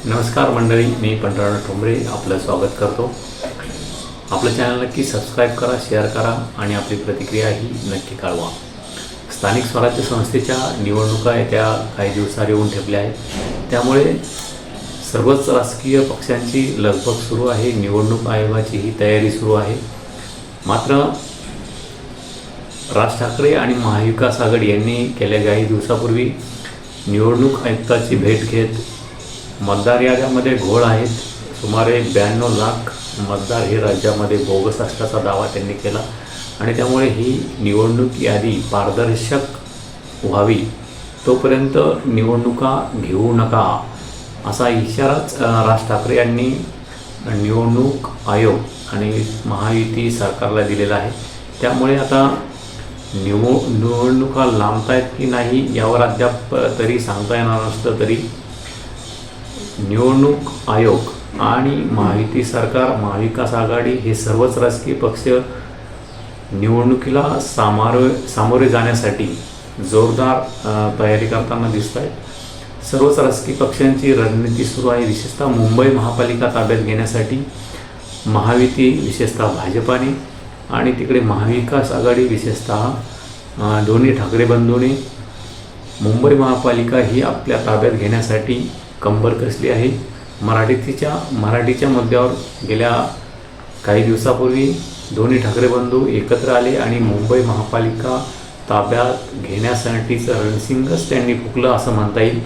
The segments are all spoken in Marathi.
नमस्कार मंडळी, मी पंढरनाथ ठोंबरे आपलं स्वागत करतो. आपलं चॅनल नक्की सबस्क्राईब करा, शेअर करा आणि आपली प्रतिक्रियाही नक्की कळवा. स्थानिक स्वराज्य संस्थेच्या निवडणुका येत्या काही दिवसात येऊन ठेपल्या आहेत. त्यामुळे सर्वच राजकीय पक्षांची लगबग सुरू आहे. निवडणूक आयोगाचीही तयारी सुरू आहे. मात्र राज ठाकरे आणि महाविकास आघाडी यांनी गेल्या काही दिवसापूर्वी निवडणूक आयुक्ताची भेट घेत मतदार याद्यामध्ये घोळ आहेत, सुमारे 92 लाख मतदार हे राज्यामध्ये बोगस असल्याचा दावा त्यांनी केला आणि त्यामुळे ही निवडणूक यादी पारदर्शक व्हावी तोपर्यंत निवडणुका घेऊ नका असा इशाराच राज ठाकरे यांनी निवडणूक आयोग आणि महायुती सरकारला दिलेला आहे. त्यामुळे आता निवडणुका लांबतायत की नाही यावर अद्याप तरी सांगता येणार नसतं. तरी निवडणूक आयोग आणि महायुती सरकार, महाविकास आघाडी हे सर्वच राजकीय पक्ष निवडणुकीला सामोरे जाण्यासाठी जोरदार तयारी करताना दिसत आहेत. सर्वच राजकीय पक्षांची रणनीती सुरू आहे. विशेषतः मुंबई महापालिका ताब्यात घेण्यासाठी महायुती, विशेषतः भाजपाने आणि तिकडे महाविकास आघाडी, विशेषतः दोन्ही ठाकरे बंधूंनी मुंबई महापालिका ही आपल्या ताब्यात घेण्यासाठी कंबर कसली आहे. मराठीच्या मुद्द्यावर गेल्या काही दिवसापूर्वी दोन्ही ठाकरे बंधू एकत्र आले आणि मुंबई महापालिका ताब्यात घेण्यासाठीचं रणशिंगच त्यांनी फुकलं असं म्हणता येईल.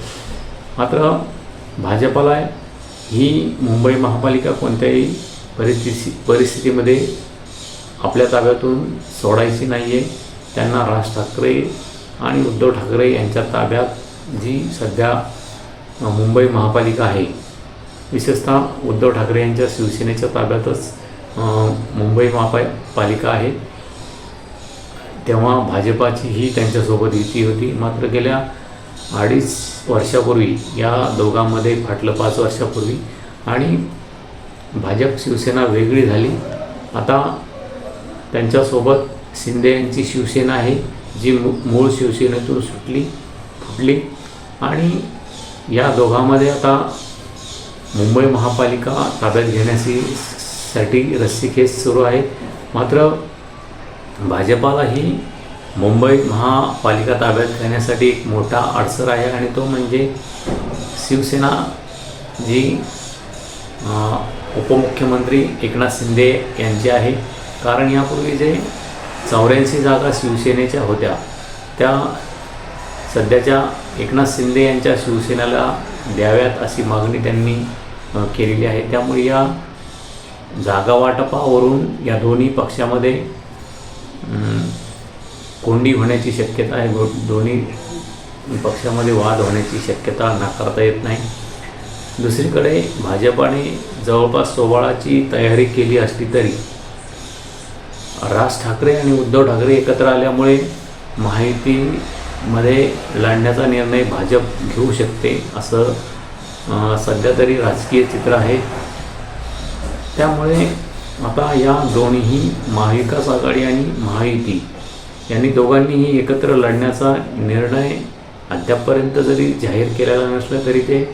मात्र भाजपाला ही मुंबई महापालिका कोणत्याही परिस्थितीमध्ये आपल्या ताब्यातून सोडायची नाही आहे. त्यांना राज ठाकरे आणि उद्धव ठाकरे यांच्या ताब्यात जी सध्या मुंबई महापालिका आहे, विशेषतः उद्धव ठाकरे यांच्या शिवसेनेच्या ताब्यातच मुंबई महापालिका आहे. तेव्हा भाजपाचीही त्यांच्यासोबत युती होती. मात्र गेल्या 2.5 वर्षापूर्वी या दोघांमध्ये फाटलं, 5 वर्षापूर्वी, आणि भाजप शिवसेना वेगळी झाली. आता त्यांच्यासोबत शिंदे यांची शिवसेना आहे, जी मूळ शिवसेनेतून फुटली आणि या दोघांमध्ये आता मुंबई महापालिका ताब्यात घेण्यासाठी रस्सीखेच सुरू आहे. मात्र भाजपालाही मुंबई महापालिका ताब्यात घेण्यासाठी एक मोठा अडसर आहे आणि तो म्हणजे शिवसेना, जी उपमुख्यमंत्री एकनाथ शिंदे यांची आहे. कारण यापूर्वी जे 84 जागा शिवसेनेच्या होत्या त्या सध्याच्या एकनाथ शिंदे यांच्या शिवसेनेला द्याव्यात अशी मागणी त्यांनी केलेली आहे. त्यामुळे या जागा वाटपावरून या दोन्ही पक्षामध्ये कोंडी होण्याची शक्यता आहे. दोन्ही पक्षामध्ये वाद होण्याची शक्यता नाकारता येत नाही. दुसरीकडे भाजपाने जवळपास 16ची तयारी केली असली तरी राज ठाकरे आणि उद्धव ठाकरे एकत्र आल्यामुळे महायुतीमध्ये लढण्याचा निर्णय भाजप घेऊ शकते असं सध्या तरी राजकीय चित्र आहे. त्यामुळे आता या दोन्ही, महाविकास आघाडी आणि महायुती, यांनी दोघांनीही एकत्र लढण्याचा निर्णय अद्यापपर्यंत जरी जाहीर केलेला नसला तरी ते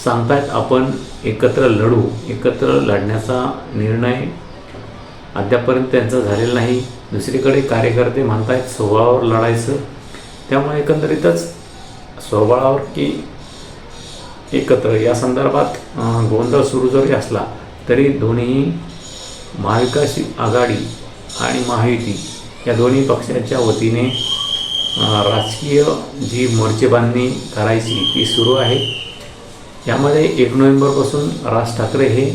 सांगतायत आपण एकत्र लढू. एकत्र लढण्याचा निर्णय अद्यापपर्यंत त्यांचा झालेला नाही. दुसरीकडे कार्यकर्ते म्हणतायत स्वबळावर लढायचं. त्यामुळे एकंदरीतच स्वबळावर की एकत्र या संदर्भात गोंधळ सुरू जरी असला तरी दोन्ही महाविकास आघाडी आणि महायुती या दोन्ही पक्षांच्या वतीने राजकीय जी मोर्चेबांधणी करायची ती सुरू आहे. यामध्ये 1 नोव्हेंबरपासून राज ठाकरे हे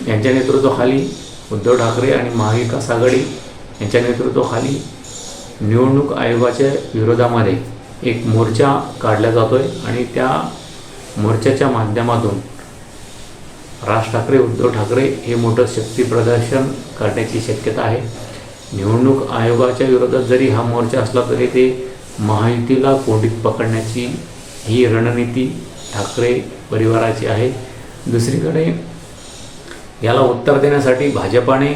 यांच्या नेतृत्वाखाली, उद्धव ठाकरे आणि महाविकास आघाडी यांच्या नेतृत्वाखाली निवडणूक आयोगाच्या विरोधामध्ये एक मोर्चा काढला जातो आहे आणि त्या मोर्चाच्या माध्यमातून राज ठाकरे, उद्धव ठाकरे हे मोठं शक्ती प्रदर्शन करण्याची शक्यता आहे. निवडणूक आयोगाच्या विरोधात जरी हा मोर्चा असला तरी ते महायुतीला कोंडीत पकडण्याची ही रणनीती ठाकरे परिवाराची आहे. दुसरीकडे याला उत्तर देण्यासाठी भाजपाने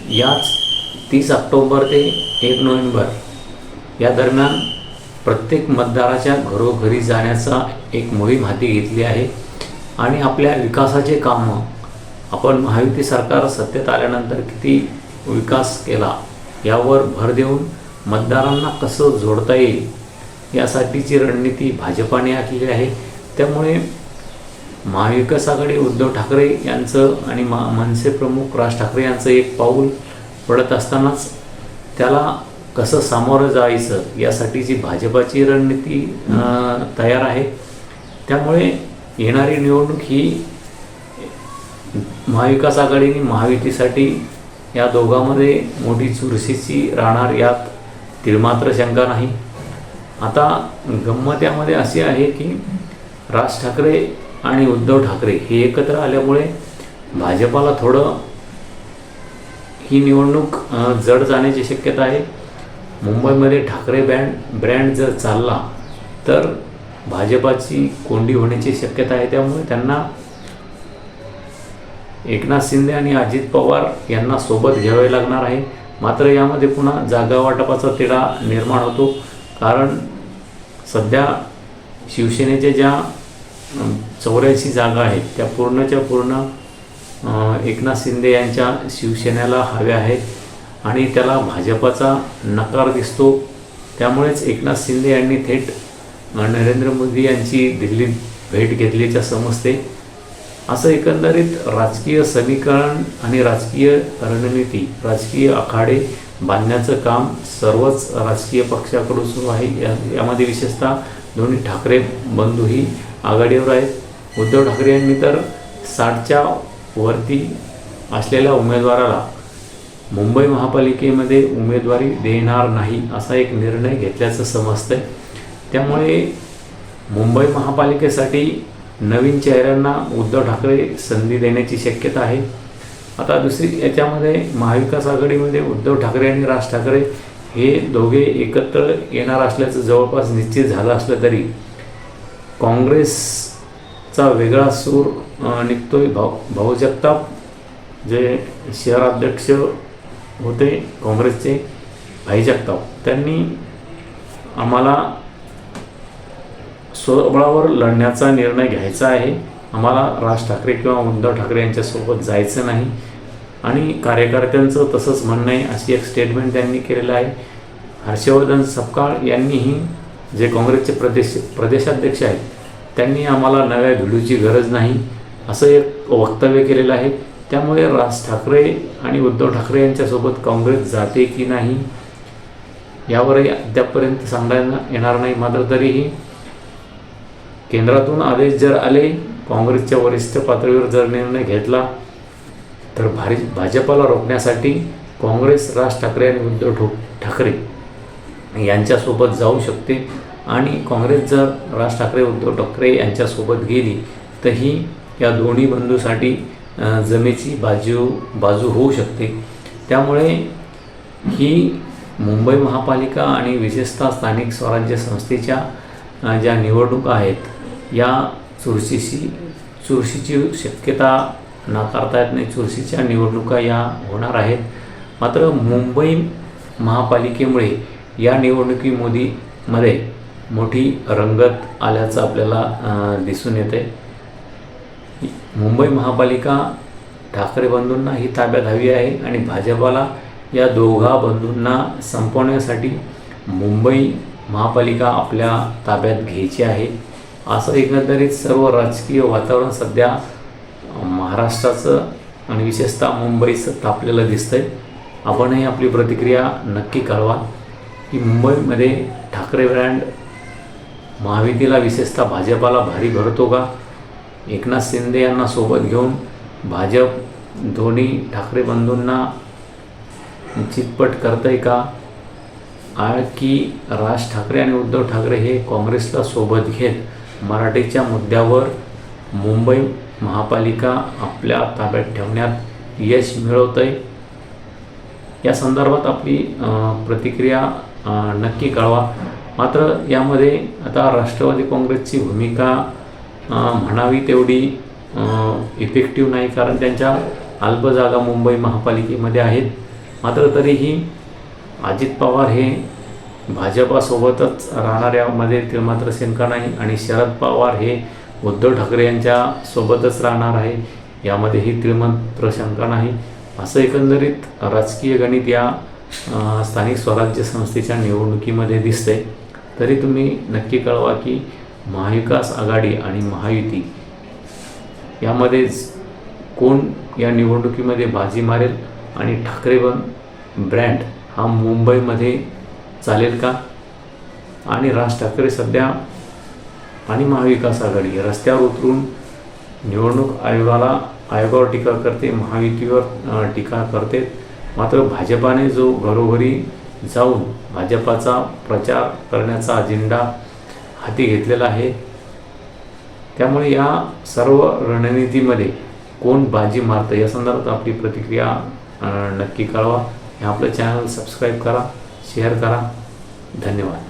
याच 30 ऑक्टोबर ते 1 नोव्हेंबर या दरम्यान प्रत्येक मतदाराच्या घरोघरी जाण्याचा एक मोहीम हाती घेतली आहे आणि आपल्या विकासाचे कामं आपण महायुती सरकार सत्तेत आल्यानंतर किती विकास केला यावर भर देऊन मतदारांना कसं जोडता येईल यासाठीची रणनीती भाजपाने आखली आहे. त्यामुळे महाविकास आघाडी उद्धव ठाकरे यांचं आणि मनसे प्रमुख राज ठाकरे यांचं एक पाऊल पडत असतानाच त्याला कसं सामोरं जायचं यासाठीची भाजपाची रणनीती तयार आहे. त्यामुळे येणारी निवडणूक ही महाविकास आघाडी आणि महायुतीसाठी या दोघांमध्ये मोठी चुरशीची राहणार यात तिळमात्र शंका नाही. आता गंमत यामध्ये अशी आहे की राज ठाकरे आणि उद्धव ठाकरे हे एकत्र आल्यामुळे भाजपाला थोडं ही निवडणूक जड जाण्याची शक्यता आहे. मुंबईमध्ये ठाकरे ब्रँड जर चालला तर भाजपाची कोंडी होण्याची शक्यता आहे. त्यामुळे त्यांना एकनाथ शिंदे आणि अजित पवार यांना सोबत घ्यावे लागणार आहे. मात्र यामध्ये पुन्हा जागा वाटपाचा तिढा निर्माण होतो, कारण सध्या शिवसेनेच्या ज्या 84 जागा आहेत त्या पूर्णच्या पूर्ण एकनाथ शिंदे यांच्या शिवसेनेला हव्या आहेत आणि त्याला भाजपाचा नकार दिसतो. त्यामुळेच एकनाथ शिंदे यांनी थेट नरेंद्र मोदी यांची दिल्लीत भेट घेतल्याचे समजते. असं एकंदरीत राजकीय समीकरण आणि राजकीय रणनीती, राजकीय आखाडे बांधण्याचं काम सर्वच राजकीय पक्षाकडून सुरू आहे. यामध्ये विशेषतः दोन्ही ठाकरे बंधूही आघाडीवर आहेत. उद्धव ठाकरे यांनी तर 60च्या वरती असलेल्या उमेदवाराला मुंबई महापालिकेमध्ये उमेदवारी देणार नाही असा एक निर्णय घेतल्याचं समजतंय. त्यामुळे मुंबई महापालिकेसाठी नवीन चेहऱ्यांना उद्धव ठाकरे संधी देण्याची शक्यता आहे. आता दुसरी याच्यामध्ये महाविकास आघाडीमध्ये उद्धव ठाकरे आणि राज ठाकरे हे दोघे एकत्र येणार असल्याचं जवळपास निश्चित झालं असलं तरी काँग्रेसचा वेगळा सूर निघतोय. भाऊ जगताप जे शहराध्यक्ष होते काँग्रेसचे, भाई जगताप, त्यांनी आम्हाला स्वबळावर लढण्याचा निर्णय घ्यायचा आहे, आम्हाला राज ठाकरे किंवा उद्धव ठाकरे यांच्यासोबत जायचं नाही आणि कार्यकर्त्यांचं तसंच म्हणणं आहे अशी एक स्टेटमेंट त्यांनी केलेलं आहे. हर्षवर्धन सपकाळ यांनीही जे काँग्रेसचे प्रदेशाध्यक्ष आहेत त्यांनी आम्हाला नव्या भिडूची गरज नाही असं एक वक्तव्य केलेलं आहे. त्यामुळे राज ठाकरे आणि उद्धव ठाकरे यांच्यासोबत काँग्रेस जाते की नाही यावरही अद्यापपर्यंत सांगता येणार नाही. मात्र तरीही केंद्रातून आदेश जर आले, काँग्रेसच्या वरिष्ठ पातळीवर जर निर्णय घेतला तर भाजपाला रोखण्यासाठी काँग्रेस राज ठाकरे आणि उद्धव ठाकरे यांच्यासोबत जाऊ शकते आणि काँग्रेस जर राज ठाकरे उद्धव ठाकरे यांच्यासोबत गेली तर ही या दोन्ही बंधूसाठी जमेची बाजू होऊ शकते. त्यामुळे ही मुंबई महापालिका आणि विशेषतः स्थानिक स्वराज्य संस्थेच्या ज्या निवडणुका आहेत या चुरशीची शक्यता नाकारता येत नाही. चुरशीच्या निवडणुका या होणार आहेत. मात्र मुंबई महापालिकेमुळे या निवडणुकीमध्ये मोठी रंगत आल्याचं आपल्याला दिसून येते. मुंबई महापालिका ठाकरे बंधूंना ही ताब्यात हवी आहे आणि भाजपाला या दोघा बंधूंना संपवण्यासाठी मुंबई महापालिका आपल्या ताब्यात घ्यायची आहे. असं एकंदरीत सर्व राजकीय वातावरण सध्या महाराष्ट्राचं आणि विशेषतः मुंबईचं तापलेलं दिसतंय. आपणही आपली प्रतिक्रिया नक्की कळवा की मुंबईमध्ये ठाकरे ब्रँड महायुतीला विशेषतः भाजपाला भारी भरतो का? एकनाथ शिंदे यांना सोबत घेऊन भाजप दोन्ही ठाकरे बंधूंना चितपट करतंय का? की राज ठाकरे आणि उद्धव ठाकरे हे काँग्रेसला सोबत घेत मराठीच्या मुद्द्यावर मुंबई महापालिका आपल्या ताब्यात ठेवण्यात यश मिळवतंय? या संदर्भात आपली प्रतिक्रिया नक्की कळवा. मात्र यामध्ये आता राष्ट्रवादी काँग्रेसची भूमिका म्हणावी तेवढी इफेक्टिव्ह नाही, कारण त्यांच्या अल्प जागा मुंबई महापालिकेमध्ये आहेत. मात्र तरीही अजित पवार हे भाजपासोबतच राहणाऱ्यामध्ये तिळमात्र शंका नाही आणि शरद पवार हे उद्धव ठाकरे यांच्या सोबतच राहणार आहे यामध्येही तिळमात्र शंका नाही. असं एकंदरीत राजकीय गणित या स्थानिक स्वराज्य संस्थेच्या निवडणुकीमध्ये दिसतंय. तरी तुम्ही नक्की कळवा की महाविकास आघाडी आणि महायुती यामध्ये कोण या निवडणुकीमध्ये बाजी मारेल आणि ठाकरे ब्रँड हा मुंबईमध्ये चालेल का? आणि राज ठाकरे सध्या आणि महाविकास आघाडी रस्त्यावर उतरून निवडणूक आयोगावर टीका करते, महायुतीवर टीका करते. मात्र भाजपाने जो घरोघरी जाऊन भाजपाचा प्रचार करण्याचा अजेंडा हाती घेतलेला आहे, त्यामुळे या सर्व रणनीतीमध्ये कोण बाजी मारतं या संदर्भात आपली प्रतिक्रिया नक्की कळवा. हे आपलं चॅनल सबस्क्राईब करा, शेअर करा. धन्यवाद.